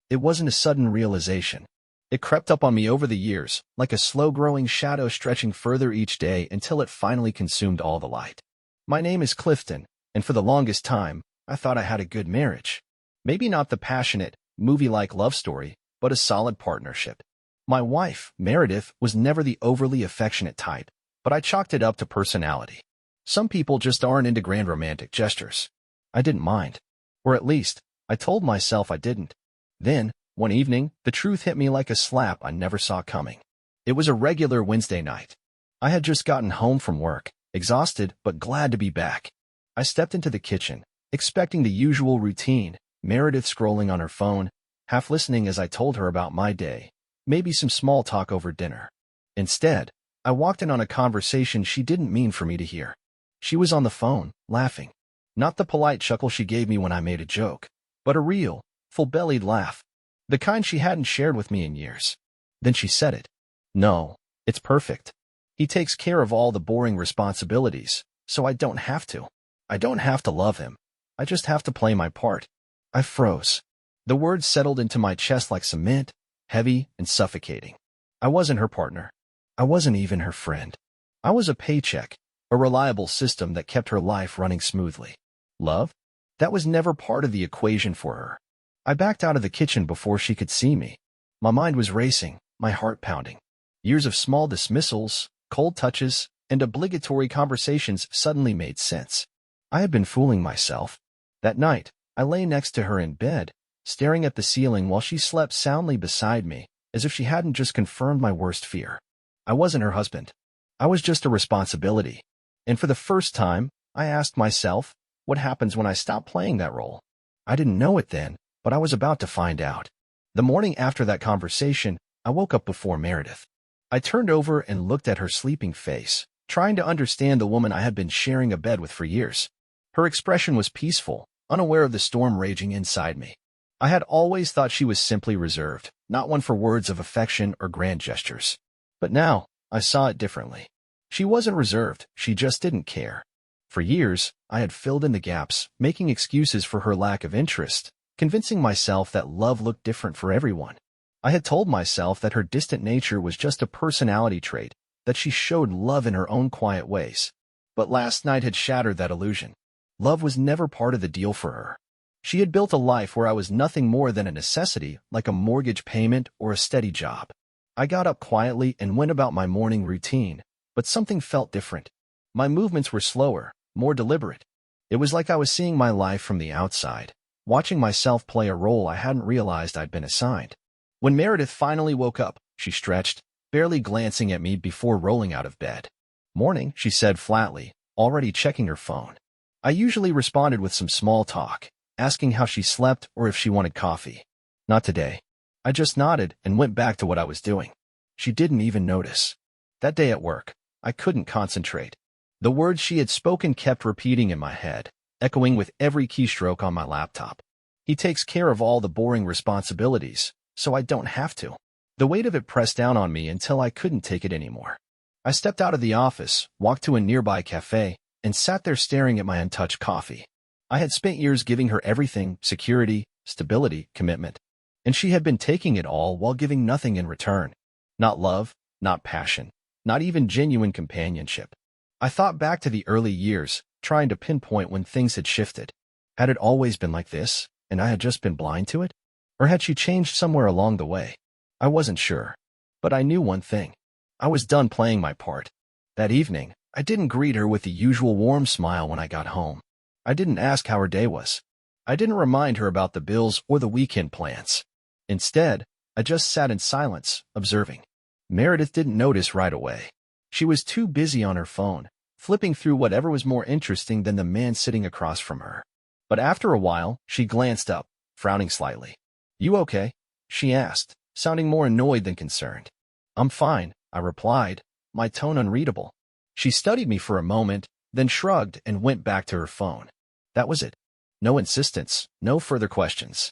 It wasn't a sudden realization. It crept up on me over the years, like a slow-growing shadow stretching further each day until it finally consumed all the light. My name is Clifton, and for the longest time, I thought I had a good marriage. Maybe not the passionate, movie-like love story, but a solid partnership. My wife, Meredith, was never the overly affectionate type, but I chalked it up to personality. Some people just aren't into grand romantic gestures. I didn't mind. Or at least, I told myself I didn't. Then, one evening, the truth hit me like a slap I never saw coming. It was a regular Wednesday night. I had just gotten home from work, exhausted but glad to be back. I stepped into the kitchen, expecting the usual routine, Meredith scrolling on her phone, half listening as I told her about my day, maybe some small talk over dinner. Instead, I walked in on a conversation she didn't mean for me to hear. She was on the phone, laughing. Not the polite chuckle she gave me when I made a joke, but a real, full-bellied laugh. The kind she hadn't shared with me in years. Then she said it. "No, it's perfect. He takes care of all the boring responsibilities, so I don't have to. I don't have to love him. I just have to play my part." I froze. The words settled into my chest like cement, heavy and suffocating. I wasn't her partner. I wasn't even her friend. I was a paycheck, a reliable system that kept her life running smoothly. Love? That was never part of the equation for her. I backed out of the kitchen before she could see me. My mind was racing, my heart pounding. Years of small dismissals, cold touches, and obligatory conversations suddenly made sense. I had been fooling myself. That night, I lay next to her in bed, staring at the ceiling while she slept soundly beside me, as if she hadn't just confirmed my worst fear. I wasn't her husband. I was just a responsibility. And for the first time, I asked myself, what happens when I stop playing that role? I didn't know it then, but I was about to find out. The morning after that conversation, I woke up before Meredith. I turned over and looked at her sleeping face, trying to understand the woman I had been sharing a bed with for years. Her expression was peaceful, unaware of the storm raging inside me. I had always thought she was simply reserved, not one for words of affection or grand gestures. But now, I saw it differently. She wasn't reserved, she just didn't care. For years, I had filled in the gaps, making excuses for her lack of interest, convincing myself that love looked different for everyone. I had told myself that her distant nature was just a personality trait, that she showed love in her own quiet ways. But last night had shattered that illusion. Love was never part of the deal for her. She had built a life where I was nothing more than a necessity, like a mortgage payment or a steady job. I got up quietly and went about my morning routine, but something felt different. My movements were slower, more deliberate. It was like I was seeing my life from the outside, watching myself play a role I hadn't realized I'd been assigned. When Meredith finally woke up, she stretched, barely glancing at me before rolling out of bed. "Morning," she said flatly, already checking her phone. I usually responded with some small talk, asking how she slept or if she wanted coffee. Not today. I just nodded and went back to what I was doing. She didn't even notice. That day at work, I couldn't concentrate. The words she had spoken kept repeating in my head, echoing with every keystroke on my laptop. He takes care of all the boring responsibilities, so I don't have to. The weight of it pressed down on me until I couldn't take it anymore. I stepped out of the office, walked to a nearby cafe, and sat there staring at my untouched coffee. I had spent years giving her everything: security, stability, commitment. And she had been taking it all while giving nothing in return. Not love, not passion, not even genuine companionship. I thought back to the early years, trying to pinpoint when things had shifted. Had it always been like this, and I had just been blind to it? Or had she changed somewhere along the way? I wasn't sure. But I knew one thing. I was done playing my part. That evening, I didn't greet her with the usual warm smile when I got home. I didn't ask how her day was. I didn't remind her about the bills or the weekend plans. Instead, I just sat in silence, observing. Meredith didn't notice right away. She was too busy on her phone, flipping through whatever was more interesting than the man sitting across from her. But after a while, she glanced up, frowning slightly. "You okay?" she asked, sounding more annoyed than concerned. "I'm fine," I replied, my tone unreadable. She studied me for a moment, then shrugged and went back to her phone. That was it. No insistence, no further questions.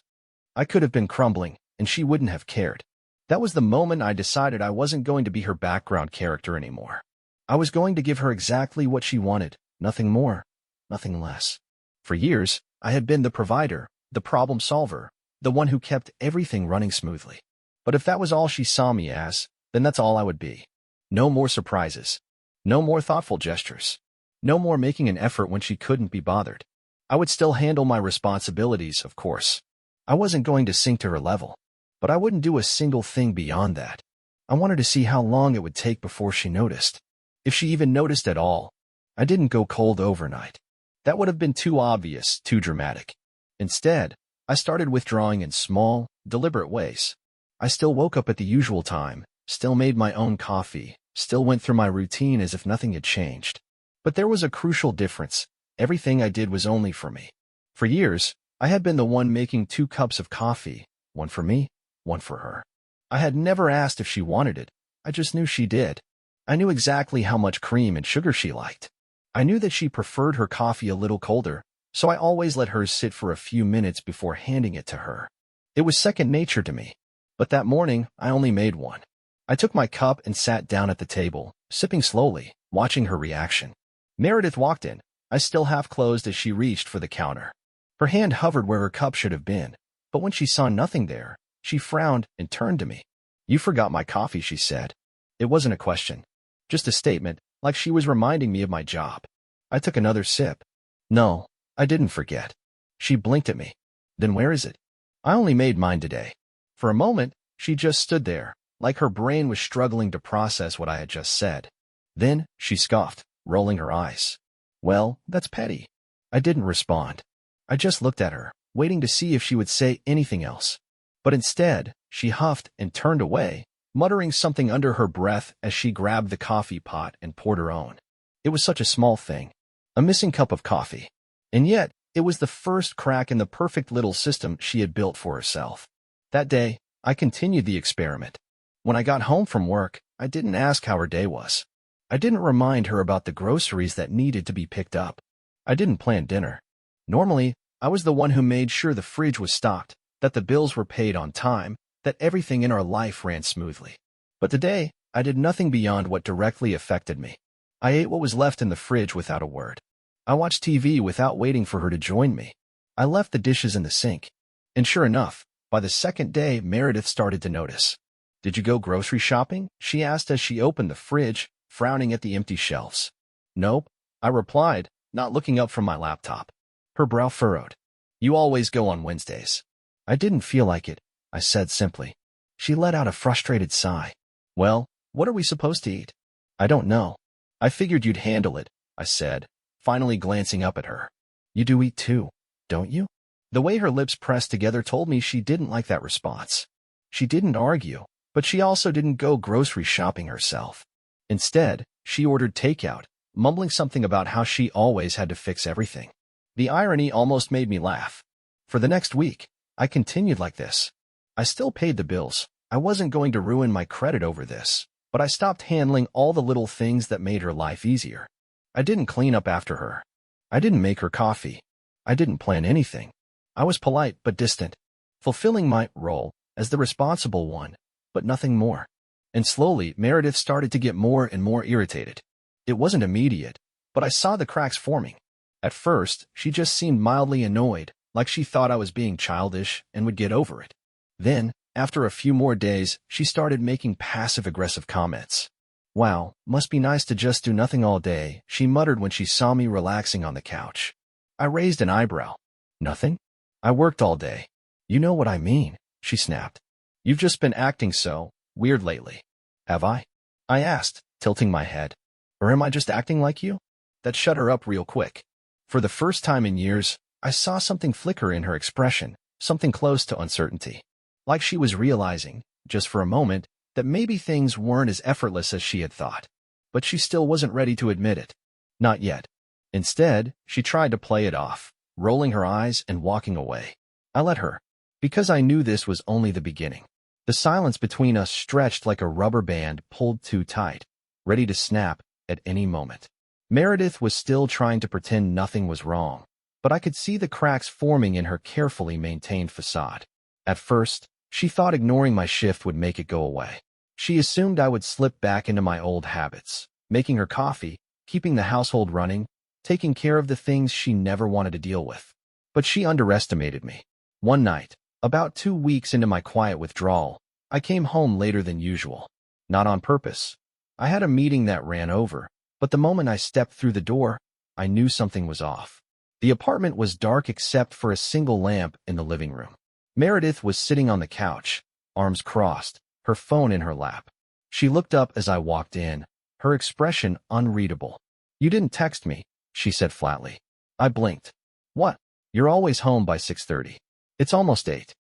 I could have been crumbling, and she wouldn't have cared. That was the moment I decided I wasn't going to be her background character anymore. I was going to give her exactly what she wanted, nothing more, nothing less. For years, I had been the provider, the problem solver, the one who kept everything running smoothly. But if that was all she saw me as, then that's all I would be. No more surprises. No more thoughtful gestures. No more making an effort when she couldn't be bothered. I would still handle my responsibilities, of course. I wasn't going to sink to her level, but I wouldn't do a single thing beyond that. I wanted to see how long it would take before she noticed. If she even noticed at all. I didn't go cold overnight. That would have been too obvious, too dramatic. Instead, I started withdrawing in small, deliberate ways. I still woke up at the usual time, still made my own coffee, still went through my routine as if nothing had changed. But there was a crucial difference. Everything I did was only for me. For years, I had been the one making 2 cups of coffee, one for me, one for her. I had never asked if she wanted it. I just knew she did. I knew exactly how much cream and sugar she liked. I knew that she preferred her coffee a little colder, so I always let hers sit for a few minutes before handing it to her. It was second nature to me. But that morning, I only made one. I took my cup and sat down at the table, sipping slowly, watching her reaction. Meredith walked in, eyes still half closed as she reached for the counter. Her hand hovered where her cup should have been, but when she saw nothing there, she frowned and turned to me. "You forgot my coffee," she said. It wasn't a question, just a statement, like she was reminding me of my job. I took another sip. "No, I didn't forget." She blinked at me. "Then where is it?" "I only made mine today." For a moment, she just stood there, like her brain was struggling to process what I had just said. Then, she scoffed, rolling her eyes. "Well, that's petty." I didn't respond. I just looked at her, waiting to see if she would say anything else. But instead, she huffed and turned away, muttering something under her breath as she grabbed the coffee pot and poured her own. It was such a small thing. A missing cup of coffee. And yet, it was the first crack in the perfect little system she had built for herself. That day, I continued the experiment. When I got home from work, I didn't ask how her day was. I didn't remind her about the groceries that needed to be picked up. I didn't plan dinner. Normally, I was the one who made sure the fridge was stocked, that the bills were paid on time, that everything in our life ran smoothly. But today, I did nothing beyond what directly affected me. I ate what was left in the fridge without a word. I watched TV without waiting for her to join me. I left the dishes in the sink. And sure enough, by the second day, Meredith started to notice. "Did you go grocery shopping?" she asked as she opened the fridge, frowning at the empty shelves. "Nope," I replied, not looking up from my laptop. Her brow furrowed. "You always go on Wednesdays." "I didn't feel like it," I said simply. She let out a frustrated sigh. "Well, what are we supposed to eat?" "I don't know." "I figured you'd handle it," I said, finally glancing up at her. "You do eat too, don't you?" The way her lips pressed together told me she didn't like that response. She didn't argue, but she also didn't go grocery shopping herself. Instead, she ordered takeout, mumbling something about how she always had to fix everything. The irony almost made me laugh. For the next week, I continued like this. I still paid the bills. I wasn't going to ruin my credit over this, but I stopped handling all the little things that made her life easier. I didn't clean up after her. I didn't make her coffee. I didn't plan anything. I was polite but distant, fulfilling my role as the responsible one, but nothing more. And slowly, Meredith started to get more and more irritated. It wasn't immediate, but I saw the cracks forming. At first, she just seemed mildly annoyed, like she thought I was being childish and would get over it. Then, after a few more days, she started making passive-aggressive comments. "Wow, must be nice to just do nothing all day," she muttered when she saw me relaxing on the couch. I raised an eyebrow. "Nothing? I worked all day." "You know what I mean," she snapped. "You've just been acting so weird lately." "Have I?" I asked, tilting my head. "Or am I just acting like you?" That shut her up real quick. For the first time in years, I saw something flicker in her expression, something close to uncertainty. Like she was realizing, just for a moment, that maybe things weren't as effortless as she had thought. But she still wasn't ready to admit it. Not yet. Instead, she tried to play it off, rolling her eyes and walking away. I let her, because I knew this was only the beginning. The silence between us stretched like a rubber band pulled too tight, ready to snap at any moment. Meredith was still trying to pretend nothing was wrong, but I could see the cracks forming in her carefully maintained facade. At first, she thought ignoring my shift would make it go away. She assumed I would slip back into my old habits, making her coffee, keeping the household running, taking care of the things she never wanted to deal with. But she underestimated me. One night, About 2 weeks into my quiet withdrawal, I came home later than usual. Not on purpose. I had a meeting that ran over, but the moment I stepped through the door, I knew something was off. The apartment was dark except for a single lamp in the living room. Meredith was sitting on the couch, arms crossed, her phone in her lap. She looked up as I walked in, her expression unreadable. "You didn't text me," she said flatly. I blinked. "What? You're always home by 6:30. It's almost 8.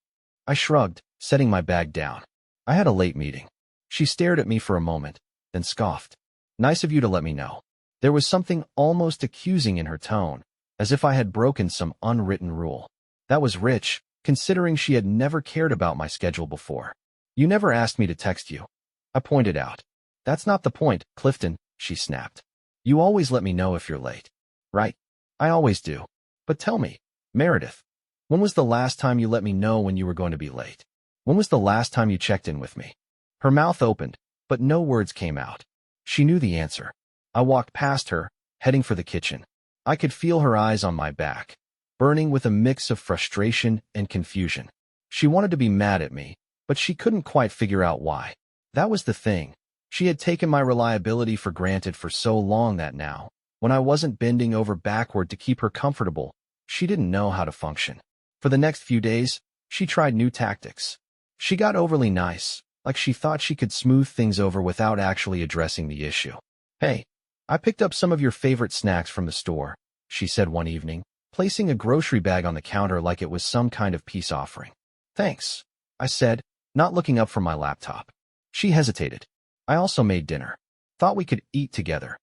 I shrugged, setting my bag down. I had a late meeting. She stared at me for a moment, then scoffed. "Nice of you to let me know." There was something almost accusing in her tone, as if I had broken some unwritten rule. That was rich, considering she had never cared about my schedule before. "You never asked me to text you," I pointed out. "That's not the point, Clifton," she snapped. "You always let me know if you're late." "Right. I always do. But tell me, Meredith, when was the last time you let me know when you were going to be late? When was the last time you checked in with me?" Her mouth opened, but no words came out. She knew the answer. I walked past her, heading for the kitchen. I could feel her eyes on my back, burning with a mix of frustration and confusion. She wanted to be mad at me, but she couldn't quite figure out why. That was the thing. She had taken my reliability for granted for so long that now, when I wasn't bending over backward to keep her comfortable, she didn't know how to function. For the next few days, she tried new tactics. She got overly nice, like she thought she could smooth things over without actually addressing the issue. "Hey, I picked up some of your favorite snacks from the store," she said one evening, placing a grocery bag on the counter like it was some kind of peace offering. "Thanks," I said, not looking up from my laptop. She hesitated. "I also made dinner. Thought we could eat together."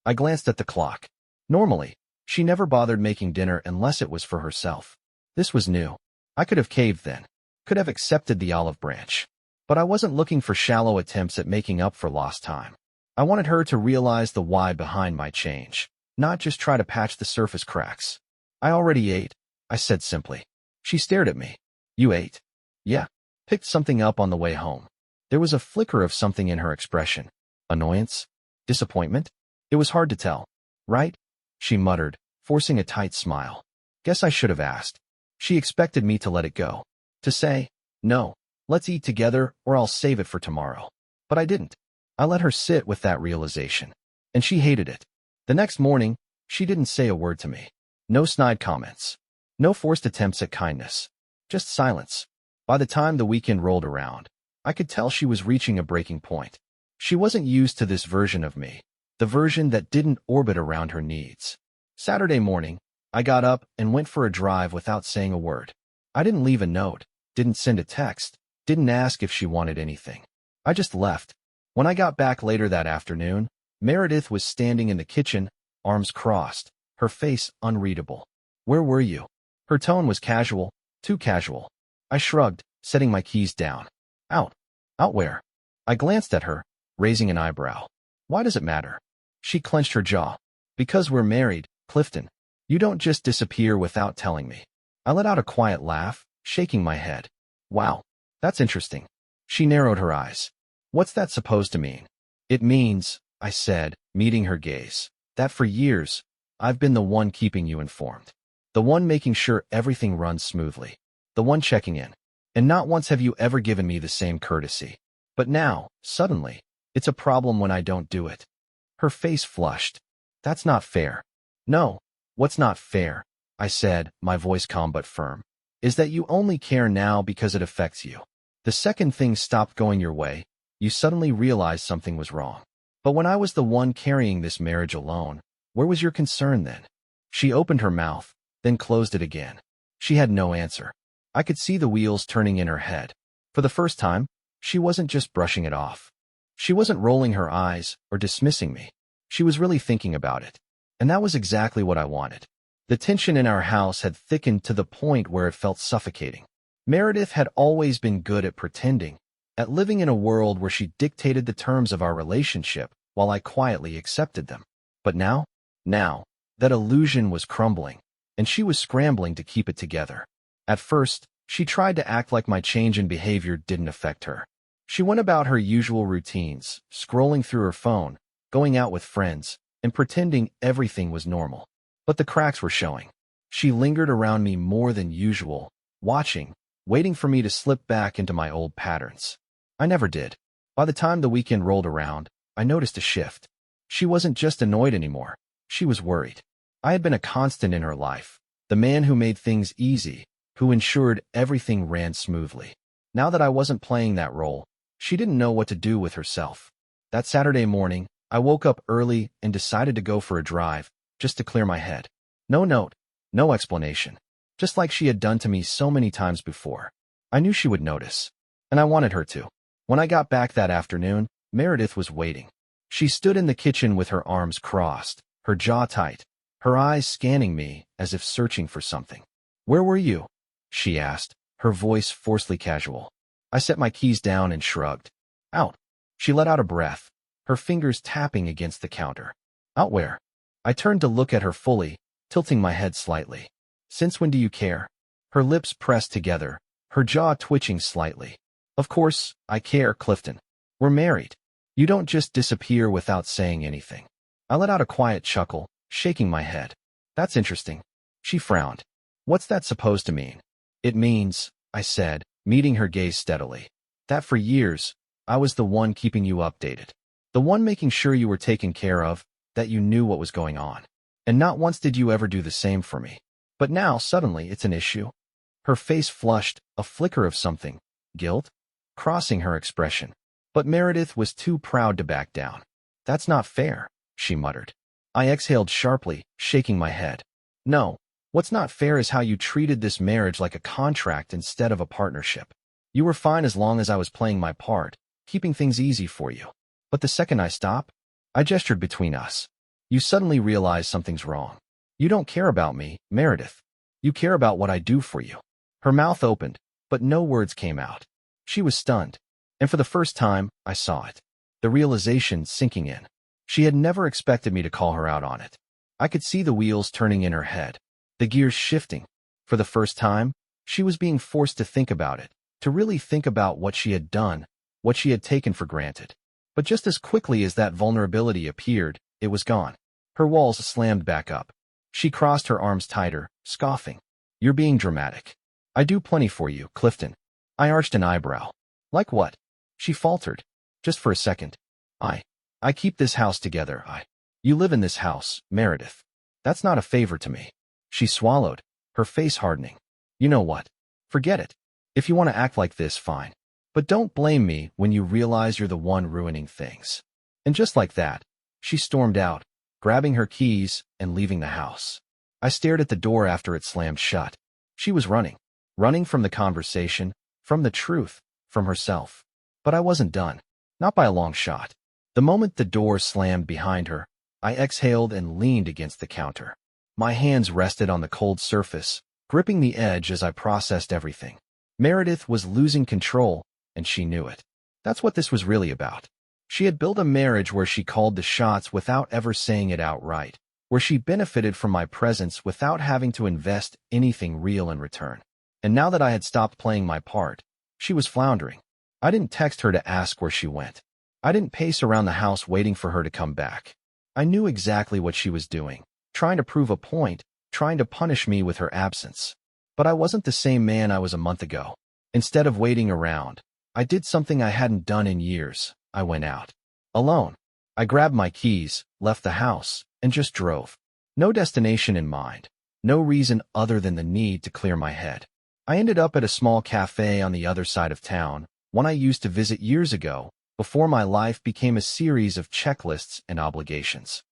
I glanced at the clock. Normally, she never bothered making dinner unless it was for herself. This was new. I could have caved then, could have accepted the olive branch. But I wasn't looking for shallow attempts at making up for lost time. I wanted her to realize the why behind my change, not just try to patch the surface cracks. "I already ate," I said simply. She stared at me. "You ate?" "Yeah. Picked something up on the way home." There was a flicker of something in her expression. Annoyance? Disappointment? It was hard to tell. "Right?" she muttered, forcing a tight smile. "Guess I should have asked." She expected me to let it go. To say, "No, let's eat together or I'll save it for tomorrow." But I didn't. I let her sit with that realization. And she hated it. The next morning, she didn't say a word to me. No snide comments. No forced attempts at kindness. Just silence. By the time the weekend rolled around, I could tell she was reaching a breaking point. She wasn't used to this version of me, the version that didn't orbit around her needs. Saturday morning, I got up and went for a drive without saying a word. I didn't leave a note, didn't send a text, didn't ask if she wanted anything. I just left. When I got back later that afternoon, Meredith was standing in the kitchen, arms crossed, her face unreadable. "Where were you?" Her tone was casual, too casual. I shrugged, setting my keys down. "Out." "Out where?" I glanced at her, raising an eyebrow. "Why does it matter?" She clenched her jaw. "Because we're married, Clifton. You don't just disappear without telling me." I let out a quiet laugh, shaking my head. "Wow, that's interesting." She narrowed her eyes. "What's that supposed to mean?" "It means," I said, meeting her gaze, "that for years, I've been the one keeping you informed. The one making sure everything runs smoothly. The one checking in. And not once have you ever given me the same courtesy. But now, suddenly, it's a problem when I don't do it." Her face flushed. "That's not fair." "No, what's not fair," I said, my voice calm but firm, "is that you only care now because it affects you. The second things stopped going your way, you suddenly realized something was wrong. But when I was the one carrying this marriage alone, where was your concern then?" She opened her mouth, then closed it again. She had no answer. I could see the wheels turning in her head. For the first time, she wasn't just brushing it off. She wasn't rolling her eyes or dismissing me. She was really thinking about it. And that was exactly what I wanted. The tension in our house had thickened to the point where it felt suffocating. Meredith had always been good at pretending, at living in a world where she dictated the terms of our relationship while I quietly accepted them. But now, that illusion was crumbling, and she was scrambling to keep it together. At first, she tried to act like my change in behavior didn't affect her. She went about her usual routines, scrolling through her phone, going out with friends, and pretending everything was normal. But the cracks were showing. She lingered around me more than usual, watching, waiting for me to slip back into my old patterns. I never did. By the time the weekend rolled around, I noticed a shift. She wasn't just annoyed anymore. She was worried. I had been a constant in her life, the man who made things easy, who ensured everything ran smoothly. Now that I wasn't playing that role, she didn't know what to do with herself. That Saturday morning, I woke up early and decided to go for a drive, just to clear my head. No note, no explanation. Just like she had done to me so many times before. I knew she would notice, and I wanted her to. When I got back that afternoon, Meredith was waiting. She stood in the kitchen with her arms crossed, her jaw tight, her eyes scanning me as if searching for something. "Where were you?" she asked, her voice forcedly casual. I set my keys down and shrugged. "Out." She let out a breath, her fingers tapping against the counter. "Out where?" I turned to look at her fully, tilting my head slightly. "Since when do you care?" Her lips pressed together, her jaw twitching slightly. "Of course, I care, Clifton. We're married. You don't just disappear without saying anything." I let out a quiet chuckle, shaking my head. "That's interesting." She frowned. "What's that supposed to mean?" "It means," I said, meeting her gaze steadily, "that for years, I was the one keeping you updated. The one making sure you were taken care of, that you knew what was going on. And not once did you ever do the same for me. But now, suddenly, it's an issue." Her face flushed, a flicker of something, guilt, crossing her expression. But Meredith was too proud to back down. "That's not fair," she muttered. I exhaled sharply, shaking my head. "No, what's not fair is how you treated this marriage like a contract instead of a partnership. You were fine as long as I was playing my part, keeping things easy for you. But the second I stop," I gestured between us, "you suddenly realize something's wrong. You don't care about me, Meredith. You care about what I do for you." Her mouth opened, but no words came out. She was stunned, and for the first time, I saw it. The realization sinking in. She had never expected me to call her out on it. I could see the wheels turning in her head, the gears shifting. For the first time, she was being forced to think about it, to really think about what she had done, what she had taken for granted. But just as quickly as that vulnerability appeared, it was gone. Her walls slammed back up. She crossed her arms tighter, scoffing. "You're being dramatic. I do plenty for you, Clifton." I arched an eyebrow. "Like what?" She faltered. "Just for a second. I keep this house together. You live in this house, Meredith. That's not a favor to me." She swallowed, her face hardening. "You know what? Forget it. If you want to act like this, fine. But don't blame me when you realize you're the one ruining things." And just like that, she stormed out, grabbing her keys and leaving the house. I stared at the door after it slammed shut. She was running from the conversation, from the truth, from herself. But I wasn't done. Not by a long shot. The moment the door slammed behind her, I exhaled and leaned against the counter. My hands rested on the cold surface, gripping the edge as I processed everything. Meredith was losing control, and she knew it. That's what this was really about. She had built a marriage where she called the shots without ever saying it outright, where she benefited from my presence without having to invest anything real in return. And now that I had stopped playing my part, she was floundering. I didn't text her to ask where she went. I didn't pace around the house waiting for her to come back. I knew exactly what she was doing, trying to prove a point, trying to punish me with her absence. But I wasn't the same man I was a month ago. Instead of waiting around, I did something I hadn't done in years. I went out. Alone. I grabbed my keys, left the house, and just drove. No destination in mind. No reason other than the need to clear my head. I ended up at a small cafe on the other side of town, one I used to visit years ago, before my life became a series of checklists and obligations.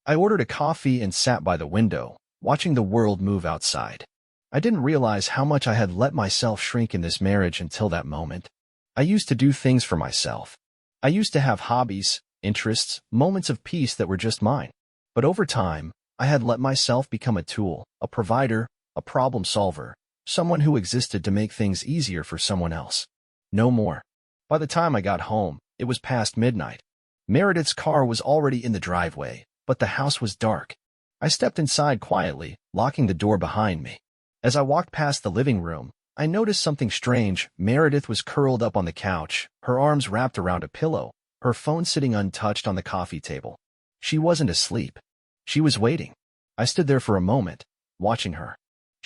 I ordered a coffee and sat by the window, watching the world move outside. I didn't realize how much I had let myself shrink in this marriage until that moment. I used to do things for myself. I used to have hobbies, interests, moments of peace that were just mine. But over time, I had let myself become a tool, a provider, a problem solver, someone who existed to make things easier for someone else. No more. By the time I got home, it was past midnight. Meredith's car was already in the driveway, but the house was dark. I stepped inside quietly, locking the door behind me. As I walked past the living room, I noticed something strange. Meredith was curled up on the couch, her arms wrapped around a pillow, her phone sitting untouched on the coffee table. She wasn't asleep. She was waiting. I stood there for a moment, watching her.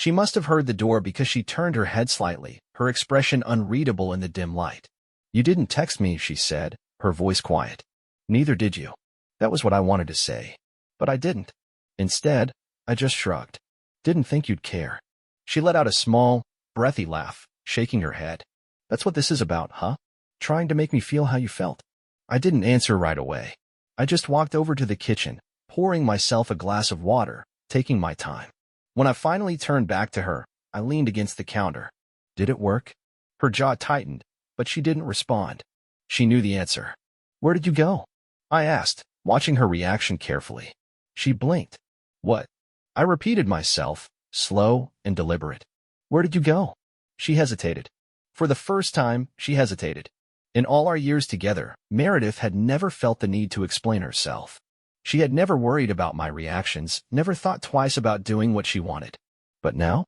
She must have heard the door because she turned her head slightly, her expression unreadable in the dim light. "You didn't text me," she said, her voice quiet. "Neither did you." That was what I wanted to say. But I didn't. Instead, I just shrugged. "Didn't think you'd care." She let out a small, breathy laugh, shaking her head. "That's what this is about, huh? Trying to make me feel how you felt." I didn't answer right away. I just walked over to the kitchen, pouring myself a glass of water, taking my time. When I finally turned back to her, I leaned against the counter. Did it work? Her jaw tightened, but she didn't respond. She knew the answer. "Where did you go?" I asked, watching her reaction carefully. She blinked. "What?" I repeated myself, slow and deliberate. "Where did you go?" She hesitated. For the first time, she hesitated. In all our years together, Meredith had never felt the need to explain herself. She had never worried about my reactions, never thought twice about doing what she wanted. But now,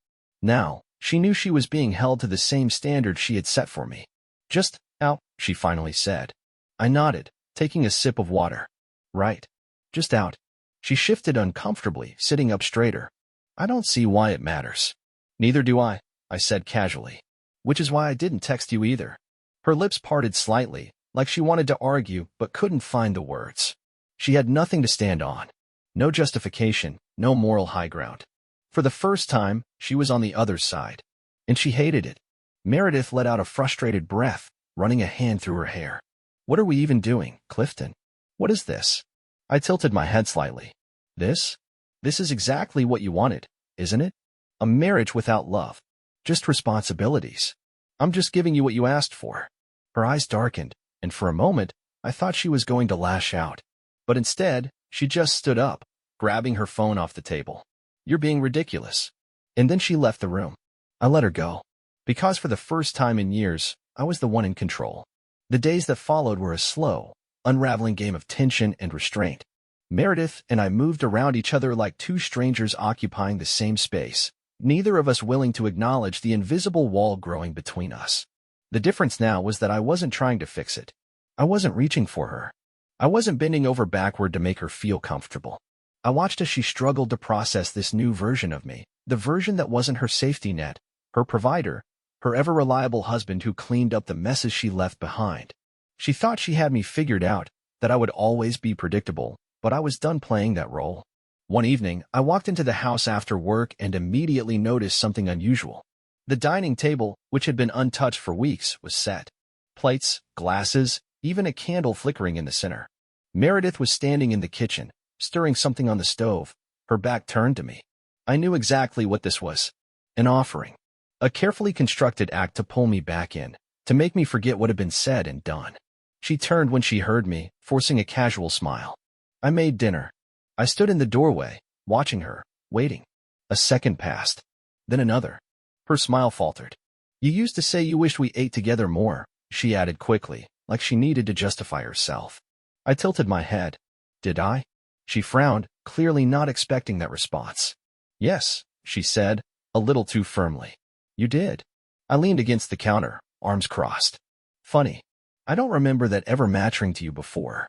she knew she was being held to the same standard she had set for me. "Just out," she finally said. I nodded, taking a sip of water. "Right. Just out." She shifted uncomfortably, sitting up straighter. "I don't see why it matters." "Neither do I," I said casually. "Which is why I didn't text you either." Her lips parted slightly, like she wanted to argue but couldn't find the words. She had nothing to stand on. No justification, no moral high ground. For the first time, she was on the other side. And she hated it. Meredith let out a frustrated breath, running a hand through her hair. "What are we even doing, Clifton? What is this?" I tilted my head slightly. This is exactly what you wanted, isn't it? A marriage without love. Just responsibilities. I'm just giving you what you asked for." Her eyes darkened, and for a moment, I thought she was going to lash out. But instead, she just stood up, grabbing her phone off the table. "You're being ridiculous." And then she left the room. I let her go. Because for the first time in years, I was the one in control. The days that followed were a slow, unraveling game of tension and restraint. Meredith and I moved around each other like two strangers occupying the same space, neither of us willing to acknowledge the invisible wall growing between us. The difference now was that I wasn't trying to fix it. I wasn't reaching for her. I wasn't bending over backward to make her feel comfortable. I watched as she struggled to process this new version of me, the version that wasn't her safety net, her provider, her ever-reliable husband who cleaned up the messes she left behind. She thought she had me figured out, that I would always be predictable, but I was done playing that role. One evening, I walked into the house after work and immediately noticed something unusual. The dining table, which had been untouched for weeks, was set. Plates, glasses, even a candle flickering in the center. Meredith was standing in the kitchen, stirring something on the stove, her back turned to me. I knew exactly what this was. An offering. A carefully constructed act to pull me back in, to make me forget what had been said and done. She turned when she heard me, forcing a casual smile. I made dinner. I stood in the doorway, watching her, waiting. A second passed. Then another. Her smile faltered. "You used to say you wished we ate together more," she added quickly, like she needed to justify herself. I tilted my head. "Did I?" She frowned, clearly not expecting that response. "Yes," she said, a little too firmly. "You did." I leaned against the counter, arms crossed. "Funny. I don't remember that ever mattering to you before."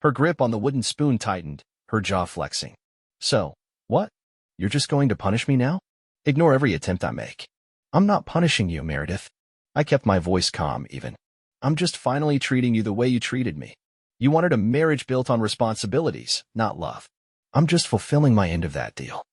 Her grip on the wooden spoon tightened, her jaw flexing. "So, what? You're just going to punish me now? Ignore every attempt I make." "I'm not punishing you, Meredith." I kept my voice calm, even. "I'm just finally treating you the way you treated me. You wanted a marriage built on responsibilities, not love. I'm just fulfilling my end of that deal."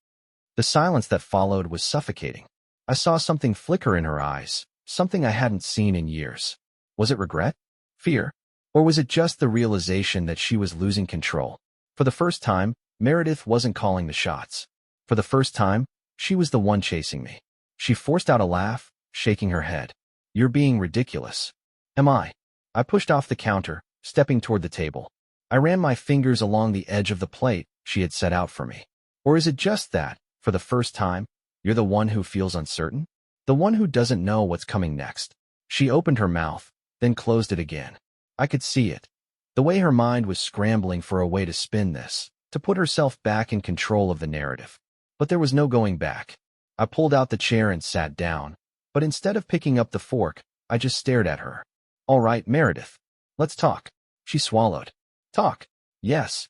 The silence that followed was suffocating. I saw something flicker in her eyes, something I hadn't seen in years. Was it regret? Fear? Or was it just the realization that she was losing control? For the first time, Meredith wasn't calling the shots. For the first time, she was the one chasing me. She forced out a laugh, shaking her head. "You're being ridiculous." "Am I?" I pushed off the counter, stepping toward the table. I ran my fingers along the edge of the plate she had set out for me. "Or is it just that, for the first time, you're the one who feels uncertain? The one who doesn't know what's coming next?" She opened her mouth, then closed it again. I could see it. The way her mind was scrambling for a way to spin this, to put herself back in control of the narrative. But there was no going back. I pulled out the chair and sat down, but instead of picking up the fork, I just stared at her. "All right, Meredith. Let's talk." She swallowed. "Talk? Yes."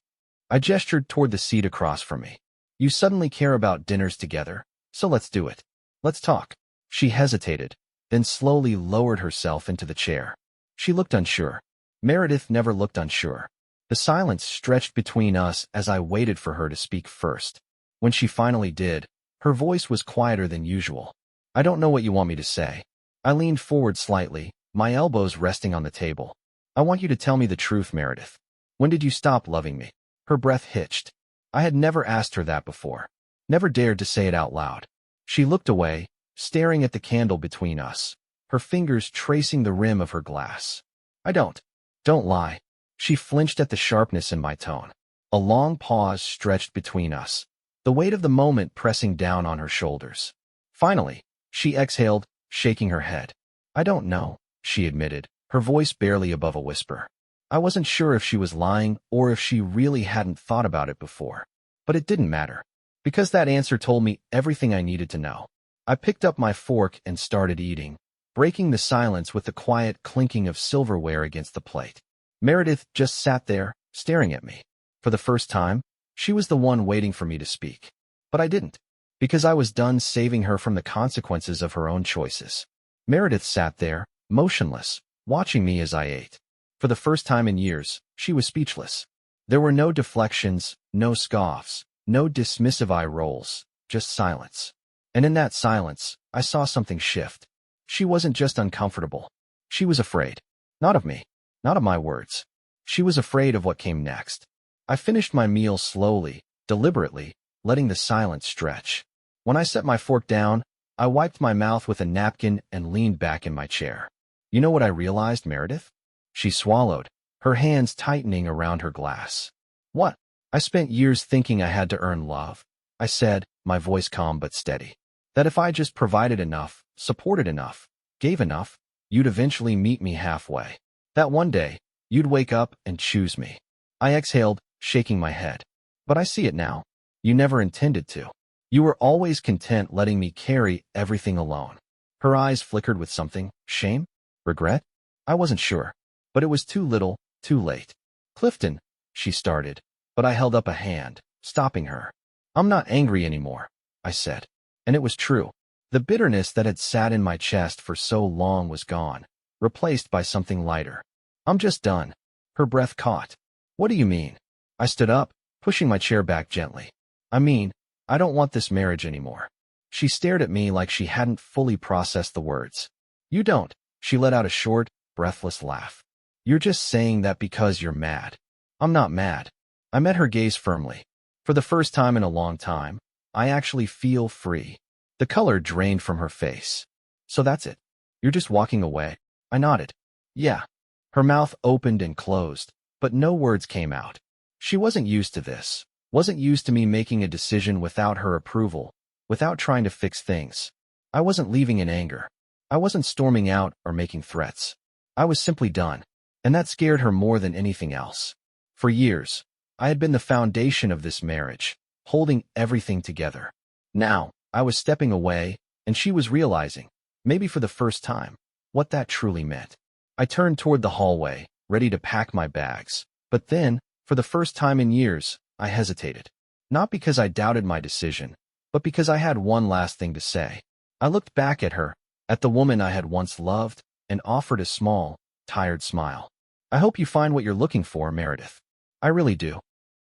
I gestured toward the seat across from me. "You suddenly care about dinners together, so let's do it. Let's talk." She hesitated, then slowly lowered herself into the chair. She looked unsure. Meredith never looked unsure. The silence stretched between us as I waited for her to speak first. When she finally did, her voice was quieter than usual. "I don't know what you want me to say." I leaned forward slightly, my elbows resting on the table. "I want you to tell me the truth, Meredith. When did you stop loving me?" Her breath hitched. I had never asked her that before. Never dared to say it out loud. She looked away, staring at the candle between us, her fingers tracing the rim of her glass. "I don't. Don't lie." She flinched at the sharpness in my tone. A long pause stretched between us, the weight of the moment pressing down on her shoulders. Finally, she exhaled, shaking her head. "I don't know," she admitted, her voice barely above a whisper. I wasn't sure if she was lying or if she really hadn't thought about it before. But it didn't matter, because that answer told me everything I needed to know. I picked up my fork and started eating, breaking the silence with the quiet clinking of silverware against the plate. Meredith just sat there, staring at me. For the first time, she was the one waiting for me to speak. But I didn't, because I was done saving her from the consequences of her own choices. Meredith sat there, motionless, watching me as I ate. For the first time in years, she was speechless. There were no deflections, no scoffs, no dismissive eye rolls, just silence. And in that silence, I saw something shift. She wasn't just uncomfortable. She was afraid. Not of me. Not of my words. She was afraid of what came next. I finished my meal slowly, deliberately, letting the silence stretch. When I set my fork down, I wiped my mouth with a napkin and leaned back in my chair. "You know what I realized, Meredith?" She swallowed, her hands tightening around her glass. "What?" "I spent years thinking I had to earn love," I said, my voice calm but steady. "That if I just provided enough, supported enough, gave enough, you'd eventually meet me halfway. That one day, you'd wake up and choose me." I exhaled, shaking my head. "But I see it now. You never intended to. You were always content letting me carry everything alone." Her eyes flickered with something. Shame? Regret? I wasn't sure. But it was too little, too late. "Clifton," she started, but I held up a hand, stopping her. "I'm not angry anymore," I said. And it was true. The bitterness that had sat in my chest for so long was gone, replaced by something lighter. "I'm just done." Her breath caught. "What do you mean?" I stood up, pushing my chair back gently. "I mean, I don't want this marriage anymore." She stared at me like she hadn't fully processed the words. "You don't?" She let out a short, breathless laugh. "You're just saying that because you're mad." "I'm not mad." I met her gaze firmly. For the first time in a long time, I actually feel free. The color drained from her face. "So that's it. You're just walking away?" I nodded. "Yeah." Her mouth opened and closed, but no words came out. She wasn't used to this, wasn't used to me making a decision without her approval, without trying to fix things. I wasn't leaving in anger. I wasn't storming out or making threats. I was simply done, and that scared her more than anything else. For years, I had been the foundation of this marriage, holding everything together. Now, I was stepping away, and she was realizing, maybe for the first time, what that truly meant. I turned toward the hallway, ready to pack my bags. But then, for the first time in years, I hesitated. Not because I doubted my decision, but because I had one last thing to say. I looked back at her, at the woman I had once loved, and offered a small, tired smile. "I hope you find what you're looking for, Meredith. I really do."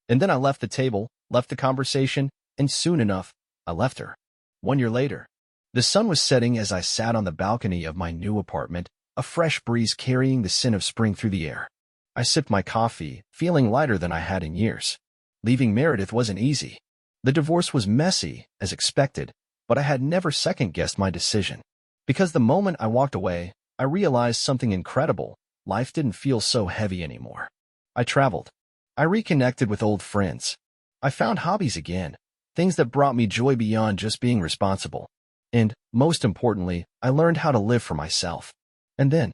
And then I left the table, left the conversation, and soon enough, I left her. 1 year later, the sun was setting as I sat on the balcony of my new apartment, a fresh breeze carrying the scent of spring through the air. I sipped my coffee, feeling lighter than I had in years. Leaving Meredith wasn't easy. The divorce was messy, as expected, but I had never second-guessed my decision. Because the moment I walked away, I realized something incredible. Life didn't feel so heavy anymore. I traveled. I reconnected with old friends. I found hobbies again, things that brought me joy beyond just being responsible. And, most importantly, I learned how to live for myself. And then,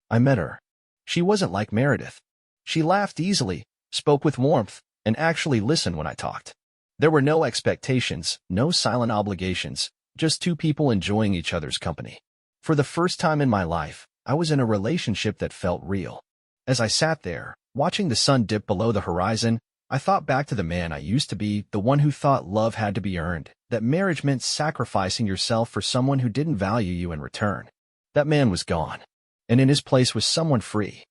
I met her. She wasn't like Meredith. She laughed easily, spoke with warmth, and actually listened when I talked. There were no expectations, no silent obligations, just two people enjoying each other's company. For the first time in my life, I was in a relationship that felt real. As I sat there, watching the sun dip below the horizon, I thought back to the man I used to be, the one who thought love had to be earned, that marriage meant sacrificing yourself for someone who didn't value you in return. That man was gone, and in his place was someone free,